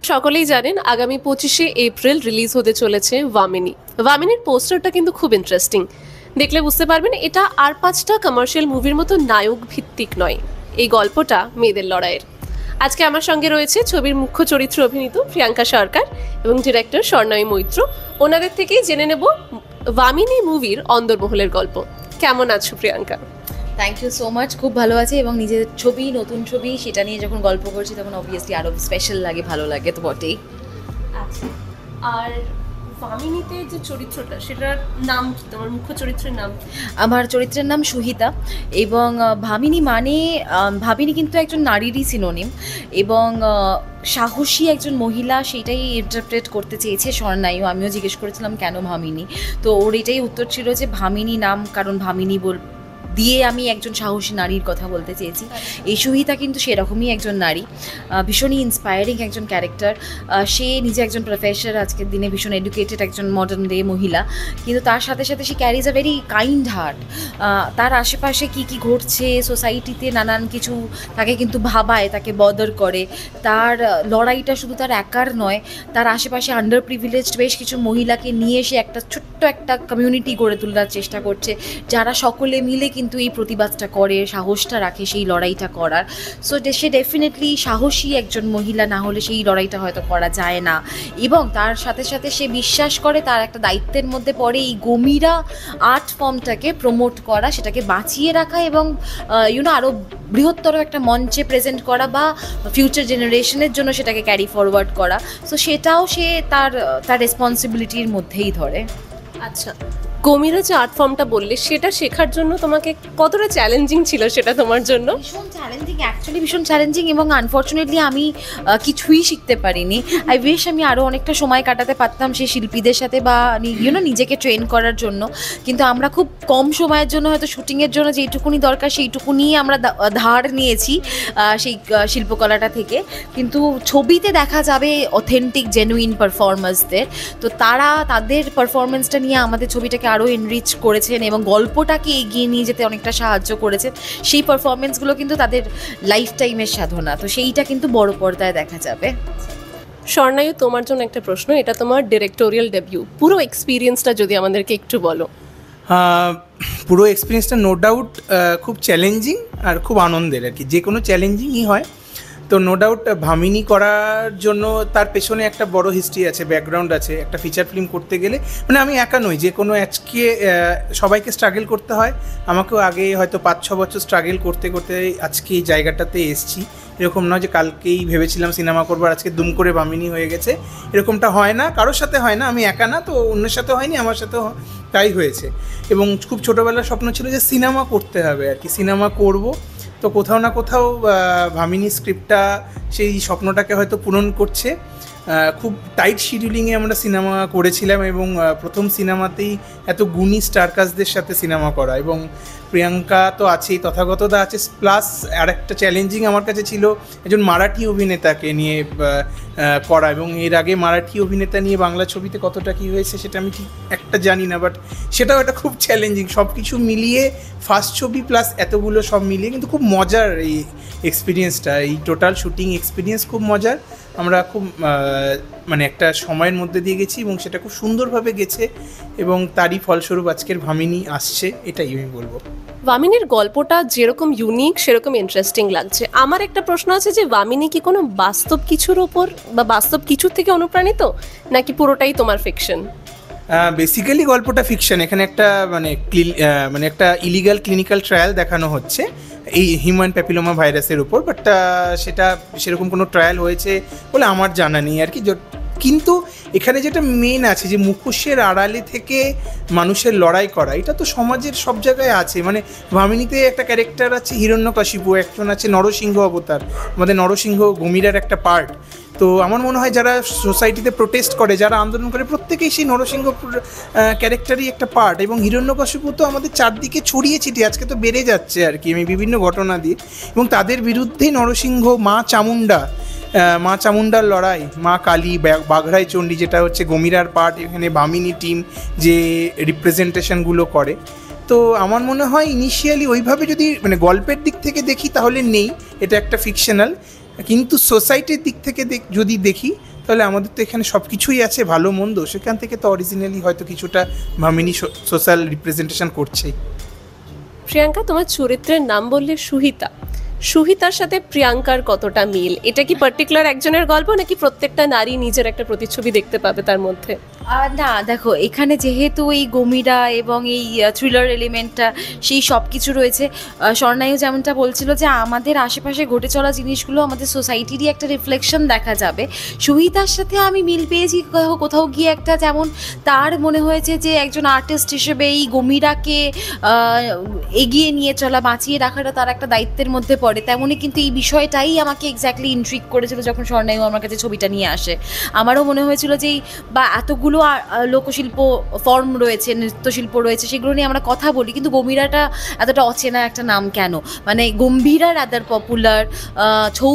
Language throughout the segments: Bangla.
সকলেই জানেন আগামী 25শে এপ্রিল রিলিজ হতে চলেছে ভামিনী। ভামিনীর পোস্টারটা কিন্তু খুব ইন্টারেস্টিং, দেখলে বুঝতে পারবেন এটা আর 5টা কমার্শিয়াল মুভির মতো নায়ক ভিত্তিক নয়, এই গল্পটা মেয়েদের লড়াইয়ের। আজকে আমার সঙ্গে রয়েছে ছবির মুখ্য চরিত্রে অভিনীত প্রিয়াঙ্কা সরকার এবং ডিরেক্টর স্বর্ণালী মৈত্র। ওনাদের থেকেই জেনে নেব ভামিনী মুভির অন্দরমহলের গল্প। কেমন আছো Priyanka? Thank you so much, খুব ভালো আছে এবং নিজের ছবি, নতুন ছবি, সেটা নিয়ে যখন গল্প করছি তখন অবভিয়াসলি আরও স্পেশাল লাগে, ভালো লাগে তো বটেই। আচ্ছা, আর ভামিনীতে যে চরিত্রটা সেটার নাম কি? তোমার মুখ্য চরিত্রের নাম কি? আমার চরিত্রের নাম সুহিতা এবং ভামিনী মানে ভামিনী কিন্তু একজন নারীরই সিনোনিম এবং সাহসী একজন মহিলা, সেটাই ইন্টারপ্রেট করতে চেয়েছে স্বর্ণায়ু। আমিও জিজ্ঞেস করেছিলাম কেন ভামিনী, তো ওর এটাই উত্তর ছিল যে ভামিনী নাম কারণ ভামিনী দিয়ে আমি একজন সাহসী নারীর কথা বলতে চেয়েছি। এই সুহিতা কিন্তু সেরকমই একজন নারী, ভীষণই ইন্সপায়ারিং একজন ক্যারেক্টার। সে নিজে একজন প্রফেসর, আজকের দিনে ভীষণ এডুকেটেড একজন মডার্ন ডে মহিলা, কিন্তু তার সাথে সাথে সে carries a very kind heart. তার আশেপাশে কি কি ঘটছে সোসাইটিতে নানান কিছু তাকে কিন্তু ভাবায়, তাকে বদার করে। তার লড়াইটা শুধু তার একার নয়, তার আশেপাশে আন্ডার প্রিভিলেজড বেশ কিছু মহিলাকে নিয়ে সে একটা ছোট্ট একটা কমিউনিটি গড়ে তোলার চেষ্টা করছে, যারা সকলে মিলে কিন্তু এই প্রতিবাদটা করে, সাহসটা রাখে সেই লড়াইটা করার। সো সে ডেফিনেটলি সাহসী একজন মহিলা, না হলে সেই লড়াইটা হয়তো করা যায় না। এবং তার সাথে সাথে সে বিশ্বাস করে তার একটা দায়িত্বের মধ্যে পড়ে এই গমিরা আর্ট ফর্মটাকে প্রমোট করা, সেটাকে বাঁচিয়ে রাখা এবং আরও বৃহত্তর একটা মঞ্চে প্রেজেন্ট করা বা ফিউচার জেনারেশনের জন্য সেটাকে ক্যারি ফরওয়ার্ড করা। সো সেটাও সে তার রেসপন্সিবিলিটির মধ্যেই ধরে। আচ্ছা, গমিরা যে আর্ট ফর্মটা বললে সেটা শেখার জন্য তোমাকে কতটা চ্যালেঞ্জিং ছিল সেটা তোমার জন্য? ভীষণ চ্যালেঞ্জিং, অ্যাকচুয়ালি ভীষণ চ্যালেঞ্জিং এবং আনফর্চুনেটলি আমি কিছুই শিখতে পারিনি। আই উইশ আমি আরও অনেকটা সময় কাটাতে পারতাম সেই শিল্পীদের সাথে বা নিজেকে ট্রেন করার জন্য, কিন্তু আমরা খুব কম সময়ের জন্য হয়তো শুটিংয়ের জন্য যেইটুকুনি দরকার সেইটুকুনি আমরা ধার নিয়েছি সেই শিল্পকলাটা থেকে। কিন্তু ছবিতে দেখা যাবে অথেন্টিক জেনুইন পারফরমেন্সদের, তো তারা তাদের পারফরমেন্সটা নিয়ে আমাদের ছবিটাকে আরও এনরিচ করেছেন এবং গল্পটাকে এগিয়ে নিয়ে যেতে অনেকটা সাহায্য করেছেন। সেই পারফরমেন্সগুলো কিন্তু তাদের লাইফ টাইমের সাধনা, তো সেইটা কিন্তু বড় পর্দায় দেখা যাবে। স্বর্ণায়ু, তোমার জন্য একটা প্রশ্ন, এটা তোমার ডিরেক্টোরিয়াল ডেবিউ, পুরো এক্সপিরিয়েন্সটা যদি আমাদেরকে একটু বলো। পুরো এক্সপিরিয়েন্সটা নো ডাউট খুব চ্যালেঞ্জিং আর খুব আনন্দের আর কি, যে কোনো চ্যালেঞ্জিংই হয়। তো নো ডাউট ভামিনী করার জন্য তার পেছনে একটা বড় হিস্ট্রি আছে, ব্যাকগ্রাউন্ড আছে। একটা ফিচার ফিল্ম করতে গেলে মানে আমি একা নই, যে কোনো আজকে সবাইকে স্ট্রাগল করতে হয়। আমাকেও আগে হয়তো 5-6 বছর স্ট্রাগল করতে করতে আজকে এই জায়গাটাতে এসেছি। এরকম নয় যে কালকেই ভেবেছিলাম সিনেমা করবো আর আজকে দুম করে ভামিনী হয়ে গেছে, এরকমটা হয় না, কারোর সাথে হয় না। আমি একা না, তো অন্যের সাথে হয়নি, আমার সাথেও তাই হয়েছে। এবং খুব ছোটোবেলার স্বপ্ন ছিল যে সিনেমা করতে হবে আর কি, সিনেমা করব। তো কোথাও না কোথাও ভামিনী স্ক্রিপ্টটা সেই স্বপ্নটাকে হয়তো পূরণ করছে। খুব টাইট শিডিউলিংয়ে আমরা সিনেমা করেছিলাম এবং প্রথম সিনেমাতেই এত গুণী স্টারকাস্টদের সাথে সিনেমা করা, এবং প্রিয়াঙ্কা তো আছেই, তথাগতদা আছে, প্লাস আর একটা চ্যালেঞ্জিং আমার কাছে ছিল একজন মারাঠি অভিনেতাকে নিয়ে করা। এবং এর আগে মারাঠি অভিনেতা নিয়ে বাংলা ছবিতে কতটা কী হয়েছে সেটা আমি ঠিক একটা জানি না, বাট সেটাও একটা খুব চ্যালেঞ্জিং। সব কিছু মিলিয়ে ফার্স্ট ছবি প্লাস এতগুলো সব মিলিয়ে কিন্তু খুব মজার এই এক্সপিরিয়েন্সটা, এই টোটাল শুটিং এক্সপিরিয়েন্স খুব মজার। আমরা খুব মানে একটা সময়ের মধ্যে দিয়ে গেছি এবং সেটা খুব সুন্দরভাবে গেছে এবং তারই ফলস্বরূপ আজকের ভামিনী আসছে, এটাই আমি বলবো। ভামিনীর গল্পটা যেরকম ইউনিক সেরকম ইন্টারেস্টিং লাগছে। আমার একটা প্রশ্ন আছে যে ভামিনী কি কোনো বাস্তব কিছুর ওপর বা বাস্তব কিছুর থেকে অনুপ্রাণিত, নাকি পুরোটাই তোমার ফিকশন? বেসিক্যালি গল্পটা ফিকশন। এখানে একটা মানে একটা ইলিগাল ক্লিনিক্যাল ট্রায়াল দেখানো হচ্ছে এই হিউম্যান প্যাপিলোমা ভাইরাসের উপর, বাট সেটা সেরকম কোনো ট্রায়াল হয়েছে বলে আমার জানা নেই আর কি। কিন্তু এখানে যেটা মেন আছে যে মুখোশের আড়ালে থেকে মানুষের লড়াই করা, এটা তো সমাজের সব জায়গায় আছে। মানে ভামিনীতে একটা ক্যারেক্টার আছে হিরণ্যকশিপু, একজন আছে নরসিংহ অবতার, আমাদের নরসিংহ গমিরার একটা পার্ট। তো আমার মনে হয় যারা সোসাইটিতে প্রোটেস্ট করে, যারা আন্দোলন করে, প্রত্যেকেই সেই নরসিংহ ক্যারেক্টারই একটা পার্ট। এবং হিরণ্যকশিপু তো আমাদের চারদিকে ছড়িয়ে ছিটিয়ে আজকে তো বেড়ে যাচ্ছে আর কি, আমি বিভিন্ন ঘটনা দিয়ে। এবং তাদের বিরুদ্ধেই নরসিংহ, মা চামুন্ডার লড়াই, মা কালী, বাঘরাই চণ্ডী, যেটা হচ্ছে গমিরার পার্ট, এখানে ভামিনী টিম যে রিপ্রেজেন্টেশনগুলো করে। তো আমার মনে হয় ইনিশিয়ালি ওইভাবে যদি মানে গল্পের দিক থেকে দেখি তাহলে নেই, এটা একটা ফিকশনাল। কিন্তু সোসাইটির দিক থেকে যদি দেখি তাহলে আমাদের তো এখানে সব কিছুই আছে ভালো মন্দ, সেখান থেকে তো অরিজিনালি হয়তো কিছুটা ভামিনী সোশ্যাল রিপ্রেজেন্টেশন করছেই। প্রিয়াঙ্কা, তোমার চরিত্রের নাম বললে সুহিতা, সুহিতার সাথে প্রিয়াঙ্কার কতটা মিল? এটা কি পার্টিকুলার একজনের গল্প, নাকি প্রত্যেকটা নারী নিজের একটা প্রতিচ্ছবি দেখতে পাবে তার মধ্যে? না দেখো, এখানে যেহেতু এই গমিরা এবং এই থ্রিলার এলিমেন্টটা সেই সব কিছু রয়েছে, স্বর্ণায়ু যেমনটা বলছিল যে আমাদের আশেপাশে ঘটে চলা জিনিসগুলো আমাদের সোসাইটিরই একটা রিফ্লেকশন দেখা যাবে। সুহিতার সাথে আমি মিল পেয়েছি কোথাও গিয়ে একটা, যেমন তার মনে হয়েছে যে একজন আর্টিস্ট হিসেবে এই গমিরাকে এগিয়ে নিয়ে চলা, বাঁচিয়ে রাখাটা তার একটা দায়িত্বের মধ্যে পড়ে। তেমনই কিন্তু এই বিষয়টাই আমাকে এক্স্যাক্টলি ইন্ট্রিগ করেছিল যখন স্বর্ণায়ু আমার কাছে ছবিটা নিয়ে আসে। আমারও মনে হয়েছিল যে বা এতগুলো লোকশিল্প ফর্ম রয়েছে, নৃত্যশিল্প রয়েছে, সেগুলো নিয়ে আমরা কথা বলি, কিন্তু গম্ভীরাটা এতটা অচেনা একটা নাম কেন? মানে গম্ভীরা রাদার পপুলার, ছৌ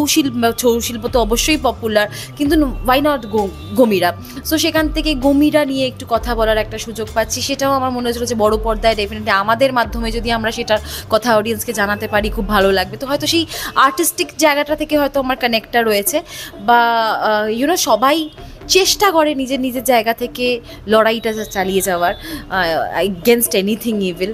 শিল্প তো অবশ্যই পপুলার, কিন্তু ওয়াই নট গমিরা? সো সেখান থেকে গমিরা নিয়ে একটু কথা বলার একটা সুযোগ পাচ্ছি, সেটাও আমার মনে হয়েছিল যে বড় পর্দায় ডেফিনেটলি আমাদের মাধ্যমে যদি আমরা সেটার কথা অডিয়েন্সকে জানাতে পারি খুব ভালো লাগবে। তো হয়তো সেই আর্টিস্টিক জায়গাটা থেকে হয়তো আমার কানেক্টটা রয়েছে, বা সবাই চেষ্টা করে নিজের নিজের জায়গা থেকে লড়াইটা চালিয়ে যাওয়ার এগেনস্ট এনিথিং ইভিল।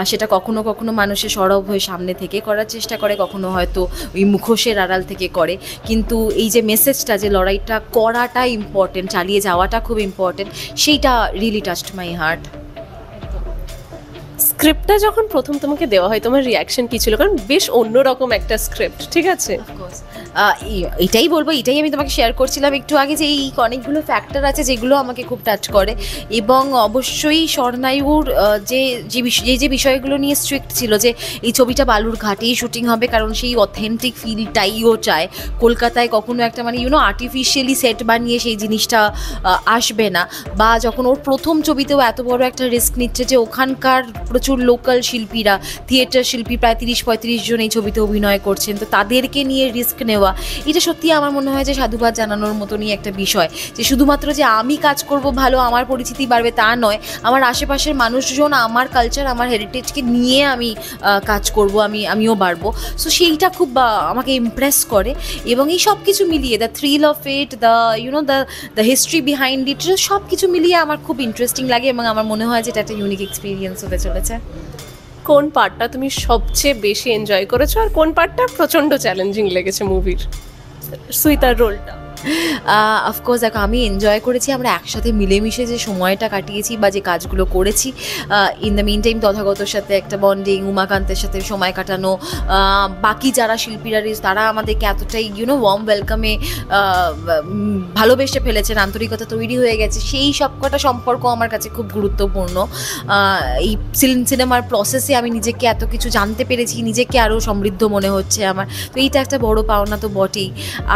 সেটা কখনো কখনো মানুষের সরব হয়ে সামনে থেকে করার চেষ্টা করে, কখনো হয়তো ওই মুখোশের আড়াল থেকে করে, কিন্তু এই যে মেসেজটা যে লড়াইটা করাটা ইম্পর্টেন্ট, চালিয়ে যাওয়াটা খুব ইম্পর্টেন্ট, সেইটা রিয়েলি টাচড মাই হার্ট। স্ক্রিপ্টটা যখন প্রথম তোমাকে দেওয়া হয় তোমার রিয়াকশন কি ছিল? কারণ বেশ অন্যরকম একটা স্ক্রিপ্ট, ঠিক আছে? এটাই বলবো, এটাই আমি তোমাকে শেয়ার করছিলাম একটু আগে, যে এই অনেকগুলো ফ্যাক্টর আছে যেগুলো আমাকে খুব টাচ করে, এবং অবশ্যই স্বর্ণায়ুর যে বিষয়গুলো নিয়ে স্ট্রিক্ট ছিল, যে এই ছবিটা বালুর ঘাটেই শুটিং হবে, কারণ সেই অথেন্টিক ফিলটাই ও চায়। কলকাতায় কখনো একটা মানে আর্টিফিশিয়ালি সেট বানিয়ে সেই জিনিসটা আসবে না। বা যখন ওর প্রথম ছবিতেও এত বড় একটা রিস্ক নিচ্ছে, যে ওখানকার প্রচুর লোকাল শিল্পীরা, থিয়েটার শিল্পী প্রায় 30-35 জন এই ছবিতে অভিনয় করছেন, তো তাদেরকে নিয়ে রিস্ক নেওয়া, এটা সত্যি আমার মনে হয় যে সাধুবাদ জানানোর মতনই একটা বিষয়। যে শুধুমাত্র যে আমি কাজ করব ভালো, আমার পরিচিতি বাড়বে তা নয়, আমার আশেপাশের মানুষজন, আমার কালচার, আমার হেরিটেজকে নিয়ে আমি কাজ করব, আমিও বাড়বো। সো সেইটা খুব আমাকে ইমপ্রেস করে, এবং এই সব কিছু মিলিয়ে the thrill of it, the history behind it, সব কিছু মিলিয়ে আমার খুব ইন্টারেস্টিং লাগে, এবং আমার মনে হয় যে এটা একটা ইউনিক এক্সপিরিয়েন্স হতে চলেছে। কোন পার্টটা তুমি সবচেয়ে বেশি এনজয় করেছো, আর কোন পার্টটা প্রচন্ড চ্যালেঞ্জিং লেগেছে মুভির, সুইতার রোলটা? অফকোর্স দেখো, আমি এনজয় করেছি আমরা একসাথে মিলেমিশে যে সময়টা কাটিয়েছি বা যে কাজগুলো করেছি। ইন দ্য মিন টাইম তথাগতর সাথে একটা বন্ডিং, উমাকান্তের সাথে সময় কাটানো, বাকি যারা শিল্পীরা তারা আমাদেরকে এতটাই ওয়ার্ম ওয়েলকামে ভালোবেসে ফেলেছেন, আন্তরিকতা তৈরি হয়ে গেছে, সেই সবকটা সম্পর্ক আমার কাছে খুব গুরুত্বপূর্ণ। এই সিনেমার প্রসেসে আমি নিজেকে এত কিছু জানতে পেরেছি, নিজেকে আরও সমৃদ্ধ মনে হচ্ছে আমার, তো এইটা একটা বড় পাওনা তো বটেই।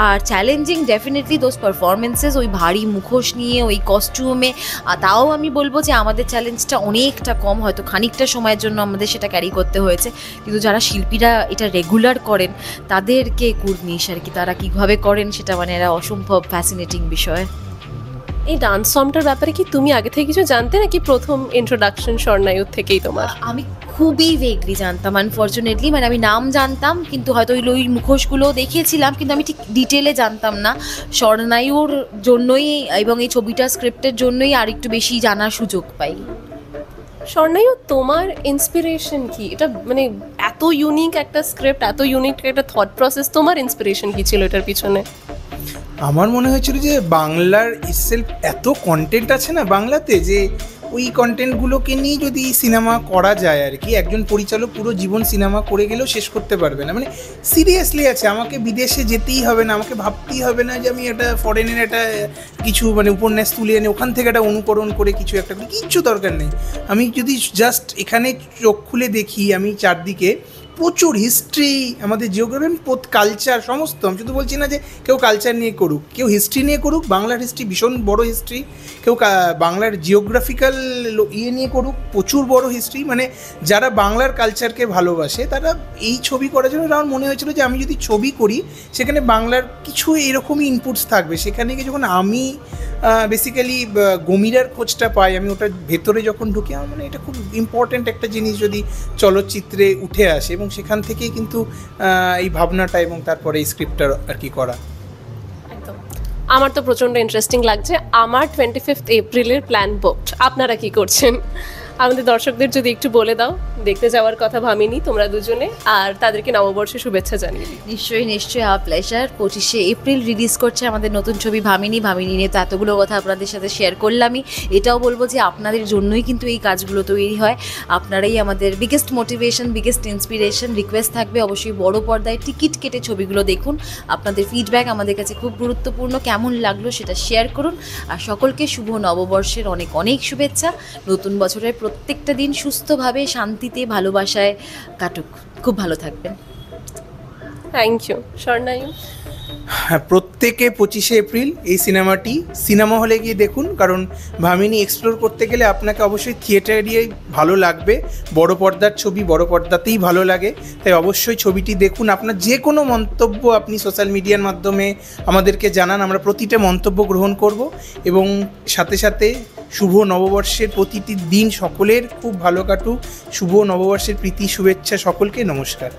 আর চ্যালেঞ্জিং ডেফিনেটলি দোজ পারফরমেন্সেস, ওই ভারী মুখোশ নিয়ে, ওই কস্টিউমে। তাও আমি বলবো যে আমাদের চ্যালেঞ্জটা অনেকটা কম, হয়তো খানিকটা সময়ের জন্য আমাদের সেটা ক্যারি করতে হয়েছে, কিন্তু যারা শিল্পীরা এটা রেগুলার করেন তাদেরকে কুর্নিশ আর কি, তারা কীভাবে করেন সেটা মানে এরা অসম্ভব ফ্যাসিনেটিং বিষয়। এই ডান্স ফর্মটার ব্যাপারে কি তুমি আগে থেকে কিছু জানতে, নাকি প্রথম ইন্ট্রোডাকশন স্বর্ণায়ুর থেকেই তোমার? আমি খুবই ভেগলি জানতাম, আনফর্চুনেটলি, মানে আমি নাম জানতাম, কিন্তু হয়তো ওই মুখোশগুলো দেখিয়েছিলাম, কিন্তু আমি ঠিক ডিটেলে জানতাম না। স্বর্ণায়ুর জন্যই এবং এই ছবিটার স্ক্রিপ্টের জন্যই আর একটু বেশি জানার সুযোগ পাই। স্বর্ণায়ু, তোমার ইন্সপিরেশন কি? এটা মানে এত ইউনিক একটা স্ক্রিপ্ট, এত ইউনিক একটা থট প্রসেস, তোমার ইন্সপিরেশন কি ছিল এটার পিছনে? আমার মনে হয়েছিল যে বাংলার ইটসেলফ এত কন্টেন্ট আছে না বাংলাতে, যে ওই কন্টেন্টগুলোকে নিয়ে যদি সিনেমা করা যায় আর কি, একজন পরিচালক পুরো জীবন সিনেমা করে গেলেও শেষ করতে পারবে না। মানে সিরিয়াসলি আছে, আমাকে বিদেশে যেতেই হবে না, আমাকে ভাবতেই হবে না যে আমি একটা ফরেনের একটা কিছু মানে উপন্যাস তুলে এনে ওখান থেকে একটা অনুকরণ করে কিছু একটা করি, কিচ্ছু দরকার নেই। আমি যদি জাস্ট এখানে চোখ খুলে দেখি, আমি চারদিকে প্রচুর হিস্ট্রি, আমাদের জিওগ্রাফি, কালচার, সমস্ত, আমি শুধু বলছি না যে কেউ কালচার নিয়ে করুক, কেউ হিস্ট্রি নিয়ে করুক, বাংলার হিস্ট্রি ভীষণ বড় হিস্ট্রি, কেউ বাংলার জিওগ্রাফিক্যাল নিয়ে করুক, প্রচুর বড় হিস্ট্রি, মানে যারা বাংলার কালচারকে ভালোবাসে তারা এই ছবি করার জন্য আমার মনে হয়েছিল যে আমি যদি ছবি করি সেখানে বাংলার কিছু এরকমই ইনপুটস থাকবে। সেখানে গিয়ে যখন আমি বেসিক্যালি গমিরার খোঁজটা পাই, আমি ওটার ভেতরে যখন ঢুকি, আমার মানে এটা খুব ইম্পর্ট্যান্ট একটা জিনিস যদি চলচ্চিত্রে উঠে আসে, এবং সেখান থেকেই কিন্তু এই ভাবনাটা এবং তারপরে এই স্ক্রিপ্টটা আর কি করা। একদম। আমার তো প্রচণ্ড ইন্টারেস্টিং লাগছে। আমার 25 এপ্রিলের প্ল্যান বুকড। আপনারা কি করছেন আমাদের দর্শকদের যদি একটু বলে দাও। দেখতে যাওয়ার কথা ভামিনি তোমরা দুজনে, আর তাদেরকে নববর্ষের শুভেচ্ছা জানিয়ে দিই। নিশ্চয়ই আওয়ার প্লেজার। 25শে এপ্রিল রিলিজ করছে আমাদের নতুন ছবি ভামিনী নিয়ে তো এতগুলো কথা আপনাদের সাথে শেয়ার করলামই। এটাও বলবো যে আপনাদের জন্যই কিন্তু এই কাজগুলো তৈরি হয়, আপনারাই আমাদের biggest motivation, biggest inspiration. Request থাকবে অবশ্যই বড় পর্দায় টিকিট কেটে ছবিগুলো দেখুন। আপনাদের ফিডব্যাক আমাদের কাছে খুব গুরুত্বপূর্ণ, কেমন লাগলো সেটা শেয়ার করুন। আর সকলকে শুভ নববর্ষের অনেক অনেক শুভেচ্ছা। নতুন বছরের প্রত্যেকটা দিন সুস্থভাবে, শান্তিতে, ভালোবাসায় কাটুক। খুব ভালো থাকবেন। Thank you. স্বর্ণায়ু? হ্যাঁ, প্রত্যেকে 25শে এপ্রিল এই সিনেমাটি সিনেমা হলে গিয়ে দেখুন, কারণ ভামিনী এক্সপ্লোর করতে গেলে আপনাকে অবশ্যই থিয়েটারেই ভালো লাগবে। বড় পর্দার ছবি বড় পর্দাতেই ভালো লাগে, তাই অবশ্যই ছবিটি দেখুন। আপনার যে কোনো মন্তব্য আপনি সোশ্যাল মিডিয়ার মাধ্যমে আমাদেরকে জানান, আমরা প্রতিটা মন্তব্য গ্রহণ করব। এবং সাথে সাথে শুভ নববর্ষের প্রতিটি দিন সকলের খুব ভালো কাটুক। শুভ নববর্ষের প্রীতি শুভেচ্ছা সকলকে। নমস্কার।